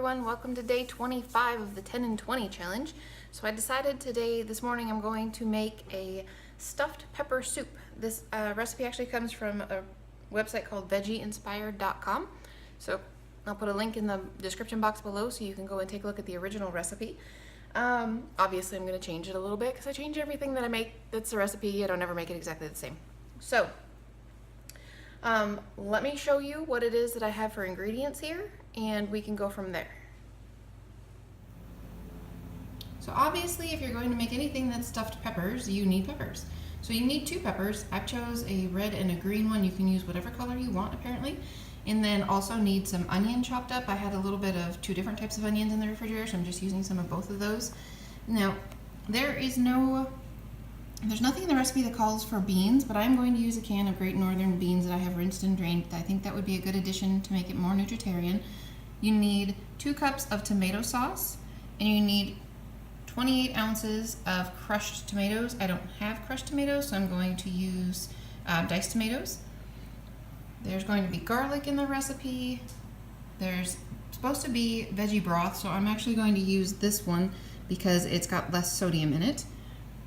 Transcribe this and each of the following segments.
everyone, welcome to day 25 of the 10 and 20 challenge. So I decided this morning I'm going to make a stuffed pepper soup. This recipe actually comes from a website called veggieinspired.com. So I'll put a link in the description box below so you can go and take a look at the original recipe. Obviously I'm going to change it a little bit because I change everything that I make that's the recipe. I don't ever make it exactly the same. So let me show you what it is that I have for ingredients here, and we can go from there. So obviously if you're going to make anything that's stuffed peppers, you need peppers. So you need two peppers. I've chose a red and a green one. You can use whatever color you want apparently. And then also need some onion chopped up. I had a little bit of two different types of onions in the refrigerator, so I'm just using some of both of those. Now, there's nothing in the recipe that calls for beans, but I'm going to use a can of Great Northern beans that I have rinsed and drained. I think that would be a good addition to make it more Nutritarian. You need 2 cups of tomato sauce, and you need 28 ounces of crushed tomatoes. I don't have crushed tomatoes, so I'm going to use diced tomatoes. There's going to be garlic in the recipe. There's supposed to be veggie broth, so I'm actually going to use this one because it's got less sodium in it.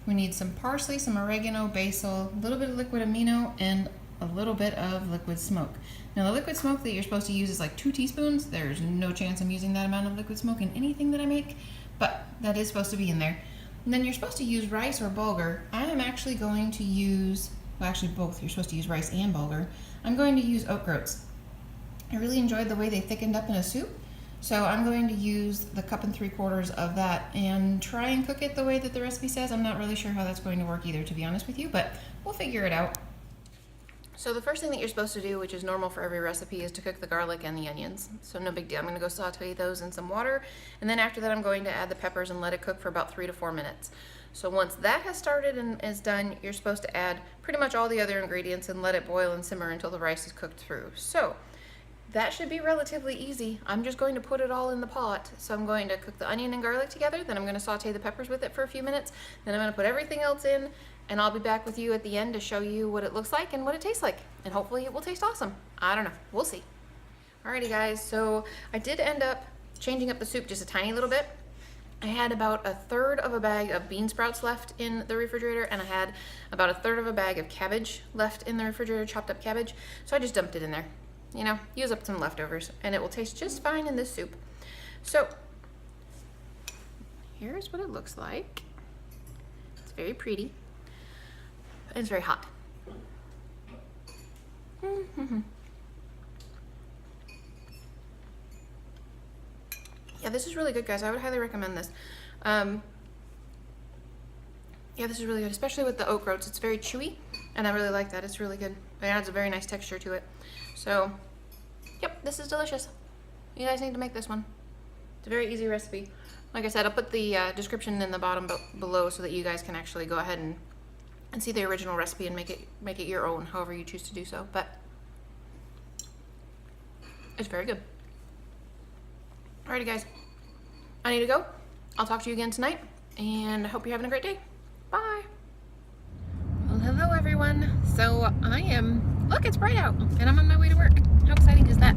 We need some parsley, some oregano, basil, a little bit of liquid amino, and a little bit of liquid smoke. Now the liquid smoke that you're supposed to use is like 2 teaspoons. There's no chance I'm using that amount of liquid smoke in anything that I make, but that is supposed to be in there. And then you're supposed to use rice or bulgur. I am actually going to use, well actually both, you're supposed to use rice and bulgur. I'm going to use oat groats. I really enjoyed the way they thickened up in a soup. So I'm going to use the 1 3/4 of that and try and cook it the way that the recipe says. I'm not really sure how that's going to work either, to be honest with you, but we'll figure it out. So the first thing that you're supposed to do, which is normal for every recipe, is to cook the garlic and the onions. So no big deal. I'm going to go saute those in some water, and then after that I'm going to add the peppers and let it cook for about 3 to 4 minutes. So once that has started and is done, you're supposed to add pretty much all the other ingredients and let it boil and simmer until the rice is cooked through. So that should be relatively easy. I'm just going to put it all in the pot. So I'm going to cook the onion and garlic together, then I'm going to saute the peppers with it for a few minutes, then I'm going to put everything else in, and I'll be back with you at the end to show you what it looks like and what it tastes like. And hopefully it will taste awesome. I don't know. We'll see. Alrighty guys, so I did end up changing up the soup just a tiny little bit. I had about 1/3 of a bag of bean sprouts left in the refrigerator, and I had about 1/3 of a bag of cabbage left in the refrigerator, chopped up cabbage. So I just dumped it in there. You know, use up some leftovers, and it will taste just fine in this soup. So here's what it looks like. It's very pretty. It's very hot. Yeah, this is really good, guys. I would highly recommend this. Yeah, this is really good, especially with the oat groats. It's very chewy, and I really like that. It's really good. It adds a very nice texture to it. So, yep, this is delicious. You guys need to make this one. It's a very easy recipe. Like I said, I'll put the description in the bottom below so that you guys can actually go ahead and see the original recipe and make it your own, however you choose to do so. But it's very good. Alrighty, guys. I need to go. I'll talk to you again tonight, and I hope you're having a great day. Bye. Well, hello everyone. So look, it's bright out, and I'm on my way to work. How exciting is that?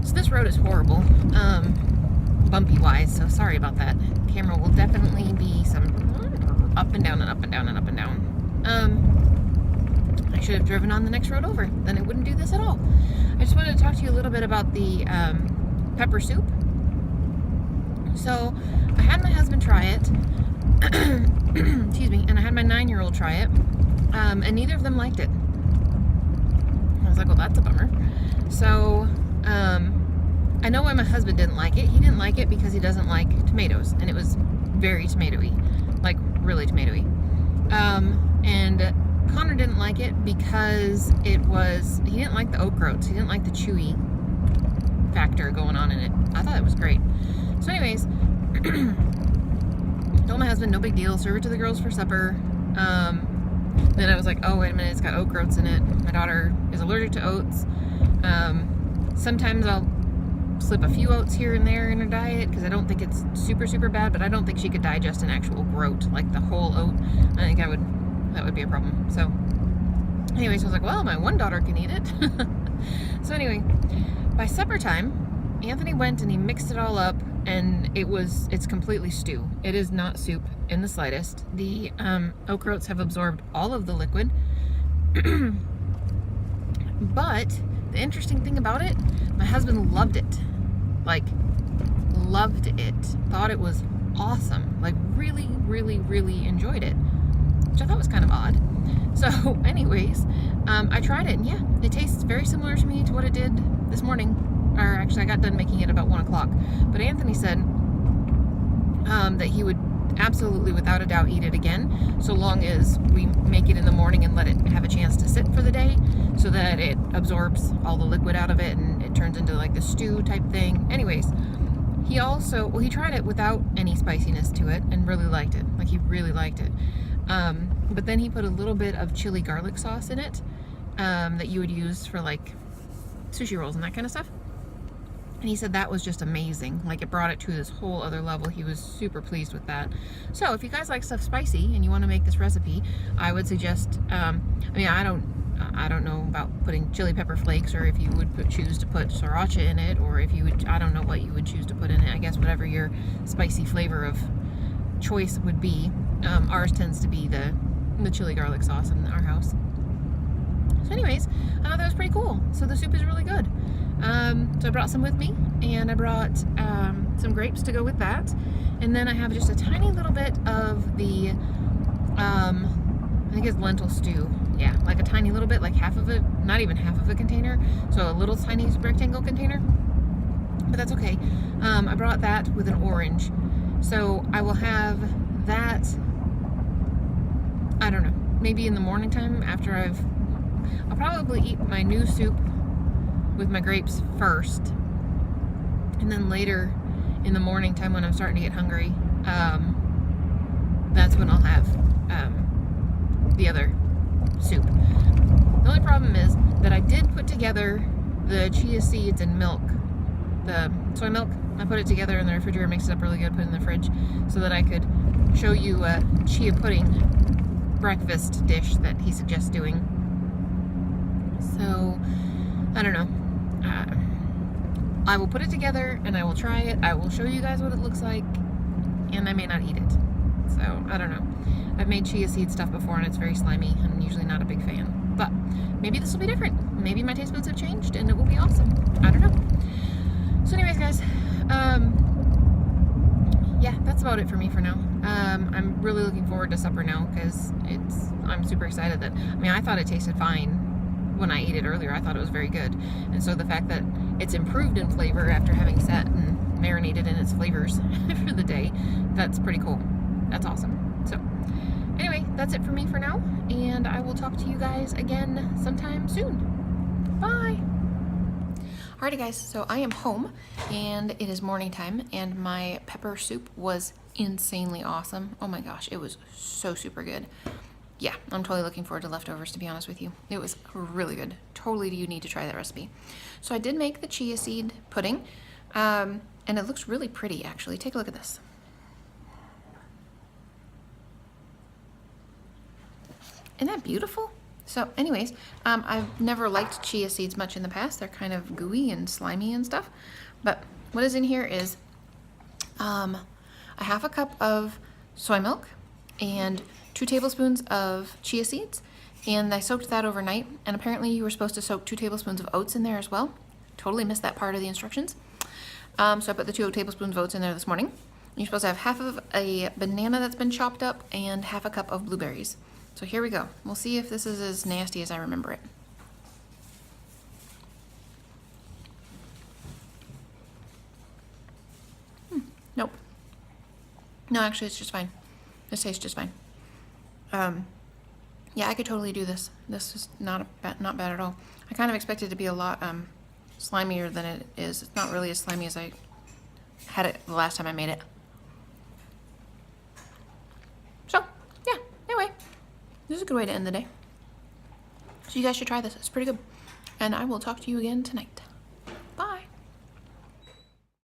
So this road is horrible, bumpy wise, so sorry about that. Camera will definitely be some up and down and up and down and up and down. I should have driven on the next road over, then it wouldn't do this at all. I just wanted to talk to you a little bit about the pepper soup. So I had my husband try it, excuse me, and I had my 9-year-old try it, and neither of them liked it. I was like, well, that's a bummer. So I know why my husband didn't like it. He didn't like it because he doesn't like tomatoes, and it was very tomatoey, like really tomatoey. And Connor didn't like it because he didn't like the oat groats. He didn't like the chewy factor going on in it. I thought it was great. So anyways, told my husband, no big deal, serve it to the girls for supper. Then I was like, oh, wait a minute, it's got oat groats in it. My daughter is allergic to oats. Sometimes I'll slip a few oats here and there in her diet because I don't think it's super, super bad, but I don't think she could digest an actual groat, like the whole oat. I think that would be a problem. So anyways, I was like, well, my one daughter can eat it. So anyway, by supper time, Anthony went and he mixed it all up, and it's completely stew. It is not soup in the slightest. The okra oats have absorbed all of the liquid. But the interesting thing about it, my husband loved it. Like, loved it. Thought it was awesome. Like, really, really, really enjoyed it. Which I thought was kind of odd. So, anyways, I tried it, and yeah, it tastes very similar to me to what it did this morning. Or actually, I got done making it about 1 o'clock. But Anthony said that he would absolutely, without a doubt, eat it again, so long as we make it in the morning and let it have a chance to sit for the day, so that it absorbs all the liquid out of it and it turns into like the stew type thing. Anyways, he also, well, he tried it without any spiciness to it and really liked it. Like, he really liked it. But then he put a little bit of chili garlic sauce in it that you would use for like sushi rolls and that kind of stuff. And he said that was just amazing. Like, it brought it to this whole other level. He was super pleased with that. So if you guys like stuff spicy and you want to make this recipe, I would suggest, I mean, I don't know about putting chili pepper flakes, or if you would choose to put sriracha in it, or if you would, I don't know what you would choose to put in it. I guess whatever your spicy flavor of choice would be. Ours tends to be the chili garlic sauce in our house. So anyways, I thought that was pretty cool. So the soup is really good. So I brought some with me, and I brought some grapes to go with that. And then I have just a tiny little bit of the, I think it's lentil stew. Yeah, like a tiny little bit, like half of it, not even half of a container. So a little tiny rectangle container, but that's okay. I brought that with an orange. So I will have that, I don't know, maybe in the morning time after I'll probably eat my new soup with my grapes first, and then later in the morning time when I'm starting to get hungry, that's when I'll have the other soup. The only problem is that I did put together the chia seeds and milk, the soy milk. I put it together in the refrigerator, mixed it up really good, put it in the fridge so that I could show you a chia pudding breakfast dish that he suggests doing. So I don't know. I will put it together and I will try it. I will show you guys what it looks like, and I may not eat it. So I don't know. I've made chia seed stuff before and it's very slimy. I'm usually not a big fan, but maybe this will be different. Maybe my taste buds have changed and it will be awesome. I don't know. So anyways, guys, yeah, that's about it for me for now. I'm really looking forward to supper now because I'm super excited that, I mean, I thought it tasted fine when I ate it earlier. I thought it was very good, and so the fact that it's improved in flavor after having sat and marinated in its flavors for the day, that's pretty cool. That's awesome. So anyway, that's it for me for now, and I will talk to you guys again sometime soon. Bye. Alrighty guys, so I am home and it is morning time, and my pepper soup was insanely awesome. Oh my gosh, it was so super good. Yeah, I'm totally looking forward to leftovers, to be honest with you. It was really good. Totally, you need to try that recipe. So I did make the chia seed pudding, and it looks really pretty, actually. Take a look at this. Isn't that beautiful? So anyways, I've never liked chia seeds much in the past. They're kind of gooey and slimy and stuff. But what is in here is a half a cup of soy milk and 2 tablespoons of chia seeds, and I soaked that overnight, and apparently you were supposed to soak 2 tablespoons of oats in there as well. Totally missed that part of the instructions. So I put the 2 tablespoons of oats in there this morning. You're supposed to have half of a banana that's been chopped up and half a cup of blueberries. So here we go. We'll see if this is as nasty as I remember it. Nope. No, actually it's just fine. This tastes just fine. Yeah, I could totally do this. This is not bad at all. I kind of expected it to be a lot slimier than it is. It's not really as slimy as I had it the last time I made it. So, yeah, anyway, this is a good way to end the day. So you guys should try this. It's pretty good. And I will talk to you again tonight.